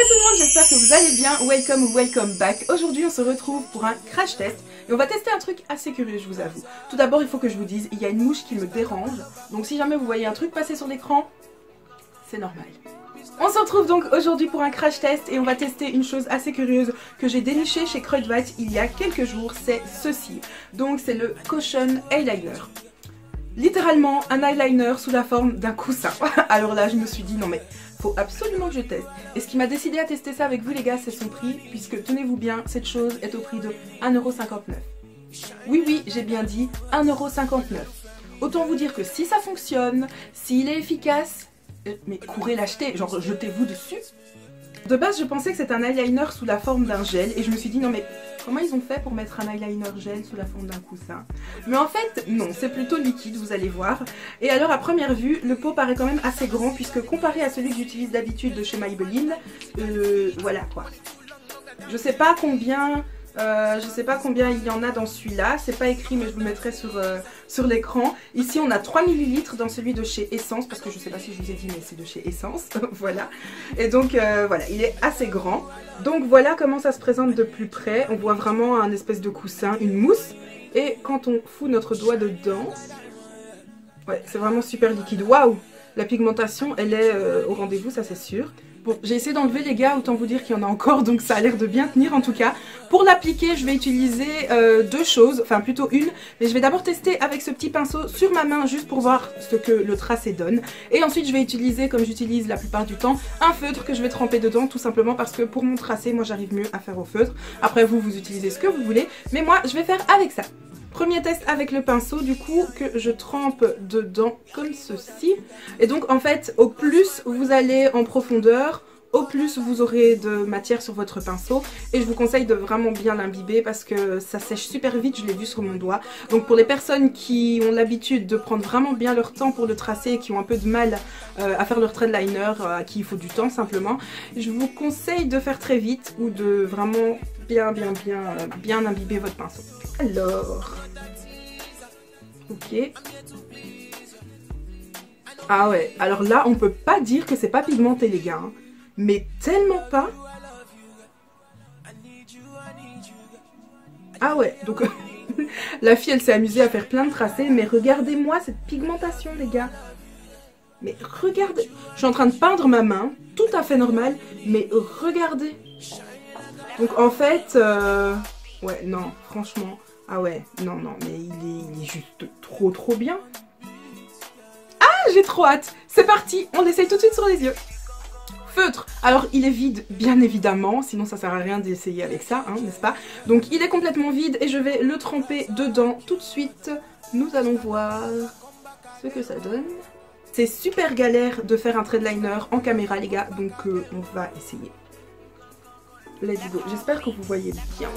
tout le monde, j'espère que vous allez bien. Welcome ou welcome back. Aujourd'hui on se retrouve pour un crash test et on va tester un truc assez curieux, je vous avoue. Tout d'abord il faut que je vous dise, il y a une mouche qui me dérange. Donc si jamais vous voyez un truc passer sur l'écran, c'est normal. On se retrouve donc aujourd'hui pour un crash test et on va tester une chose assez curieuse que j'ai dénichée chez Kruidvat il y a quelques jours, c'est ceci. Donc c'est le Caution Eyeliner. Littéralement un eyeliner sous la forme d'un coussin. Alors là je me suis dit non mais faut absolument que je teste. Et ce qui m'a décidé à tester ça avec vous les gars, c'est son prix, puisque tenez-vous bien, cette chose est au prix de 1,59 €. Oui, j'ai bien dit 1,59 €. Autant vous dire que si ça fonctionne, s'il est efficace, mais courez l'acheter, genre jetez-vous dessus. De base, je pensais que c'était un eyeliner sous la forme d'un gel, et je me suis dit non mais comment ils ont fait pour mettre un eyeliner gel sous la forme d'un coussin? Mais en fait, non, c'est plutôt liquide, vous allez voir. Et alors, à première vue, le pot paraît quand même assez grand, puisque comparé à celui que j'utilise d'habitude de chez Maybelline, voilà quoi. Je sais pas combien il y en a dans celui-là, c'est pas écrit mais je vous le mettrai sur l'écran. Ici on a 3 ml dans celui de chez Essence, parce que je sais pas si je vous ai dit mais c'est de chez Essence, voilà. Et donc voilà, il est assez grand. Donc voilà comment ça se présente de plus près, on voit vraiment un espèce de coussin, une mousse. Et quand on fout notre doigt dedans, ouais c'est vraiment super liquide, waouh! La pigmentation elle est au rendez-vous, ça c'est sûr. Bon, j'ai essayé d'enlever les gars, autant vous dire qu'il y en a encore, donc ça a l'air de bien tenir en tout cas. Pour l'appliquer, je vais utiliser deux choses, enfin plutôt une, mais je vais d'abord tester avec ce petit pinceau sur ma main, juste pour voir ce que le tracé donne. Et ensuite, je vais utiliser, comme j'utilise la plupart du temps, un feutre que je vais tremper dedans, tout simplement parce que pour mon tracé, moi j'arrive mieux à faire au feutre. Après vous, vous utilisez ce que vous voulez, mais moi je vais faire avec ça. Premier test avec le pinceau du coup que je trempe dedans comme ceci. Et donc en fait au plus vous allez en profondeur, au plus vous aurez de matière sur votre pinceau. Et je vous conseille de vraiment bien l'imbiber parce que ça sèche super vite, je l'ai vu sur mon doigt. Donc pour les personnes qui ont l'habitude de prendre vraiment bien leur temps pour le tracer et qui ont un peu de mal à faire leur thread liner, à qui il faut du temps simplement, je vous conseille de faire très vite ou de vraiment bien imbiber votre pinceau. Alors, ok. Ah ouais, alors là on peut pas dire que c'est pas pigmenté les gars, hein. Mais tellement pas. Ah ouais, donc la fille elle s'est amusée à faire plein de tracés, mais regardez-moi cette pigmentation les gars. Mais regardez, je suis en train de peindre ma main, tout à fait normal, mais regardez. Donc en fait, ouais non, franchement, ah ouais, non, mais il est juste trop bien. Ah, j'ai trop hâte. C'est parti, on l'essaye tout de suite sur les yeux. Feutre, alors il est vide bien évidemment, sinon ça sert à rien d'essayer avec ça, hein, n'est-ce pas? Donc il est complètement vide et je vais le tremper dedans tout de suite. Nous allons voir ce que ça donne. C'est super galère de faire un thread liner en caméra les gars, donc on va essayer. Let's go, j'espère que vous voyez bien.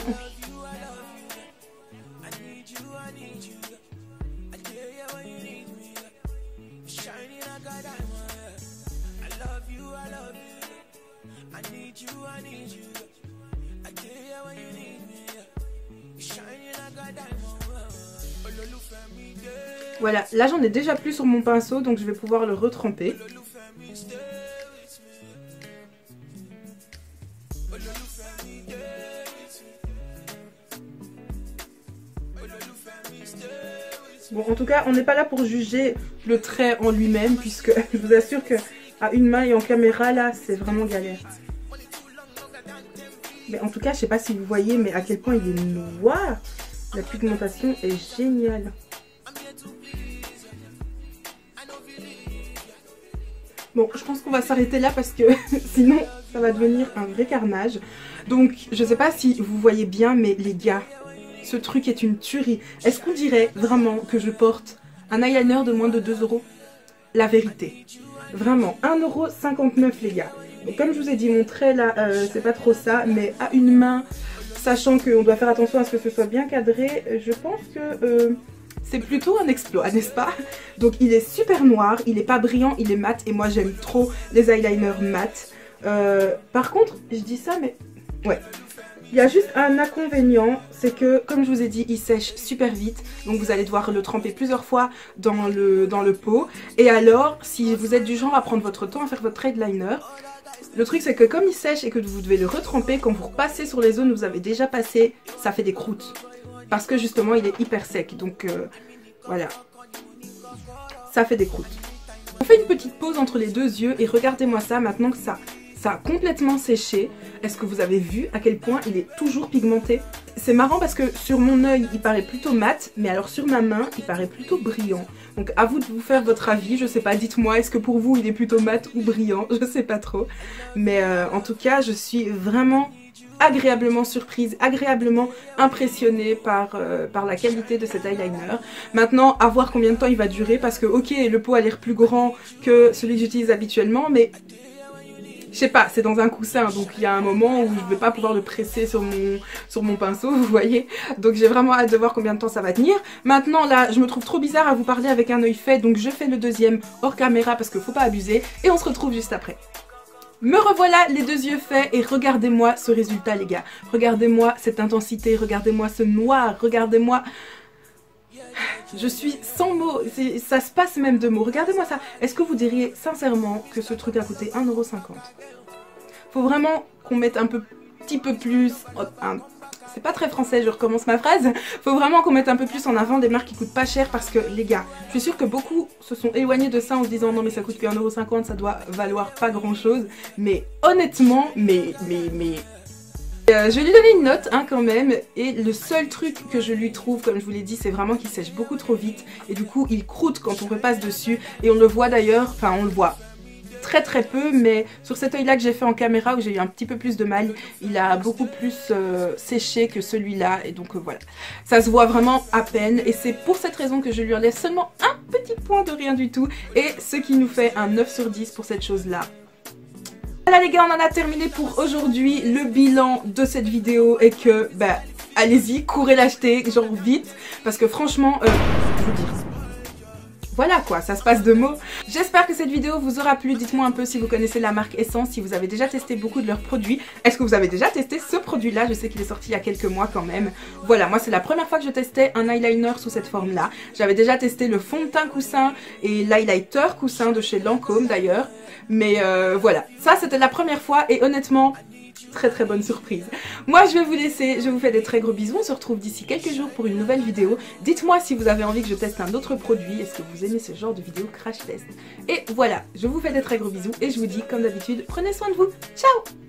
Voilà, là j'en ai déjà plus sur mon pinceau, donc je vais pouvoir le retremper. Bon, en tout cas, on n'est pas là pour juger le trait en lui-même, puisque je vous assure que à une main et en caméra, là, c'est vraiment galère. Mais en tout cas, je sais pas si vous voyez, mais à quel point il est noir. La pigmentation est géniale. Bon, je pense qu'on va s'arrêter là parce que sinon, ça va devenir un vrai carnage. Donc, je sais pas si vous voyez bien, mais les gars, ce truc est une tuerie. Est-ce qu'on dirait vraiment que je porte un eyeliner de moins de 2 €? La vérité. Vraiment, 1,59 € les gars. Donc, comme je vous ai dit, mon trait là, c'est pas trop ça, mais à une main, sachant qu'on doit faire attention à ce que ce soit bien cadré, je pense que c'est plutôt un exploit, n'est-ce pas? Donc il est super noir, il est pas brillant, il est mat, et moi j'aime trop les eyeliners mat. Par contre, je dis ça, mais ouais. Il y a juste un inconvénient, c'est que, comme je vous ai dit, il sèche super vite. Donc vous allez devoir le tremper plusieurs fois dans le pot. Et alors, si vous êtes du genre à prendre votre temps à faire votre thread liner, Le truc c'est que comme il sèche et que vous devez le retremper, quand vous repassez sur les zones où vous avez déjà passé, ça fait des croûtes. Parce que justement il est hyper sec, donc voilà. Ça fait des croûtes. On fait une petite pause entre les deux yeux et regardez-moi ça maintenant que ça a complètement séché. Est-ce que vous avez vu à quel point il est toujours pigmenté? C'est marrant parce que sur mon œil il paraît plutôt mat, mais alors sur ma main il paraît plutôt brillant. Donc à vous de vous faire votre avis, je sais pas, dites-moi, est-ce que pour vous il est plutôt mat ou brillant? Je sais pas trop. Mais en tout cas je suis vraiment agréablement surprise, agréablement impressionnée par la qualité de cet eyeliner. Maintenant, à voir combien de temps il va durer parce que ok, le pot a l'air plus grand que celui que j'utilise habituellement, mais je sais pas, c'est dans un coussin, donc il y a un moment où je vais pas pouvoir le presser sur mon pinceau, vous voyez. Donc j'ai vraiment hâte de voir combien de temps ça va tenir. Maintenant là, je me trouve trop bizarre à vous parler avec un œil fait, donc je fais le deuxième hors caméra parce qu'il faut pas abuser, et on se retrouve juste après. Me revoilà les deux yeux faits et regardez-moi ce résultat les gars. Regardez-moi cette intensité, regardez-moi ce noir, regardez-moi... Je suis sans mots, ça se passe même de mots. Regardez-moi ça. Est-ce que vous diriez sincèrement que ce truc a coûté 1,50 €? Faut vraiment qu'on mette un petit peu plus... C'est pas très français, je recommence ma phrase. Faut vraiment qu'on mette un peu plus en avant des marques qui coûtent pas cher parce que les gars, je suis sûre que beaucoup se sont éloignés de ça en se disant non mais ça coûte que 1,50 €, ça doit valoir pas grand chose. Mais honnêtement, je vais lui donner une note hein, quand même, et le seul truc que je lui trouve, comme je vous l'ai dit, c'est vraiment qu'il sèche beaucoup trop vite et du coup il croûte quand on repasse dessus et on le voit d'ailleurs, enfin on le voit très peu, mais sur cet œil là que j'ai fait en caméra où j'ai eu un petit peu plus de maille, il a beaucoup plus séché que celui-là et donc voilà, ça se voit vraiment à peine et c'est pour cette raison que je lui enlève seulement un petit point de rien du tout et ce qui nous fait un 9 sur 10 pour cette chose là. Voilà les gars, on en a terminé pour aujourd'hui. Le bilan de cette vidéo est que, bah, allez-y, courez l'acheter, genre vite, parce que franchement, je vous dis, voilà quoi, ça se passe de mots. J'espère que cette vidéo vous aura plu. Dites-moi un peu si vous connaissez la marque Essence, si vous avez déjà testé beaucoup de leurs produits. Est-ce que vous avez déjà testé ce produit-là? Je sais qu'il est sorti il y a quelques mois quand même. Voilà, moi c'est la première fois que je testais un eyeliner sous cette forme-là. J'avais déjà testé le fond de teint coussin et l'highlighter coussin de chez Lancôme d'ailleurs. Mais voilà, ça c'était la première fois et honnêtement... très bonne surprise. Moi je vais vous laisser, je vous fais des très gros bisous, on se retrouve d'ici quelques jours pour une nouvelle vidéo. Dites-moi si vous avez envie que je teste un autre produit, est-ce que vous aimez ce genre de vidéo crash test. Et voilà, je vous fais des très gros bisous et je vous dis comme d'habitude, prenez soin de vous, ciao.